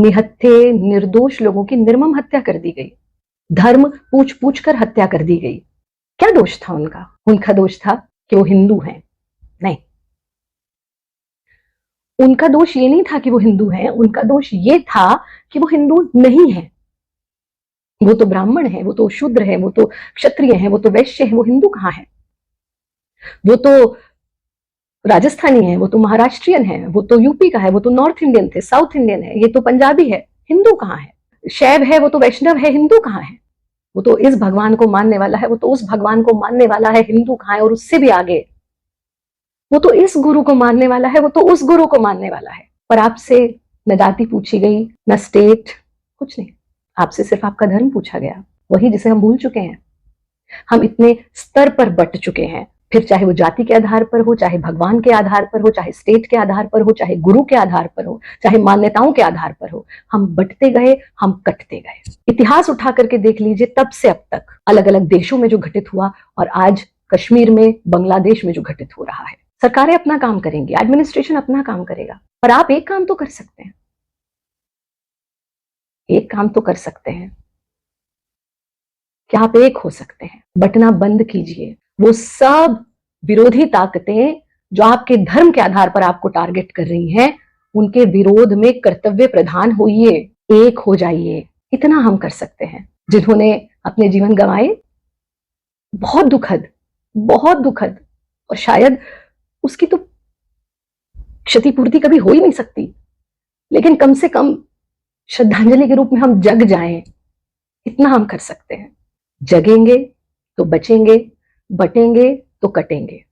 निहत्थे निर्दोष लोगों की निर्मम हत्या कर दी गई, धर्म पूछ पूछ कर हत्या कर दी गई। क्या दोष था उनका? उनका दोष था कि वो हिंदू हैं? नहीं, उनका दोष ये नहीं था कि वो हिंदू हैं, उनका दोष ये था कि वो हिंदू नहीं है। वो तो ब्राह्मण है, वो तो शूद्र है, वो तो क्षत्रिय है, वो तो वैश्य है, वो हिंदू कहाँ है? वो तो राजस्थानी है, वो तो महाराष्ट्रियन है, वो तो यूपी का है, वो तो नॉर्थ इंडियन थे, साउथ इंडियन है, ये तो पंजाबी है, हिंदू कहाँ है? शैव है, वो तो वैष्णव है, हिंदू कहाँ है? वो तो इस भगवान को मानने वाला है, वो तो उस भगवान को मानने वाला है, हिंदू कहाँ है? और उससे भी आगे, वो तो इस गुरु को मानने वाला है, वो तो उस गुरु को मानने वाला है। पर आपसे न जाति पूछी गई, न स्टेट, कुछ नहीं। आपसे सिर्फ आपका धर्म पूछा गया, वही जिसे हम भूल चुके हैं। हम इतने स्तर पर बट चुके हैं, फिर चाहे वो जाति के आधार पर हो, चाहे भगवान के आधार पर हो, चाहे स्टेट के आधार पर हो, चाहे गुरु के आधार पर हो, चाहे मान्यताओं के आधार पर हो, हम बटते गए, हम कटते गए। इतिहास उठा करके देख लीजिए, तब से अब तक अलग अलग देशों में जो घटित हुआ और आज कश्मीर में, बांग्लादेश में जो घटित हो रहा है। सरकारें अपना काम करेंगी, एडमिनिस्ट्रेशन अपना काम करेगा, पर आप एक काम तो कर सकते हैं, एक काम तो कर सकते हैं। क्या आप एक हो सकते हैं? बटना बंद कीजिए। वो सब विरोधी ताकतें जो आपके धर्म के आधार पर आपको टारगेट कर रही हैं, उनके विरोध में कर्तव्य प्रधान होइए, एक हो जाइए। इतना हम कर सकते हैं। जिन्होंने अपने जीवन गंवाए, बहुत दुखद, बहुत दुखद, और शायद उसकी तो क्षतिपूर्ति कभी हो ही नहीं सकती, लेकिन कम से कम श्रद्धांजलि के रूप में हम जग जाएं, इतना हम कर सकते हैं। जगेंगे तो बचेंगे, बटेंगे तो कटेंगे।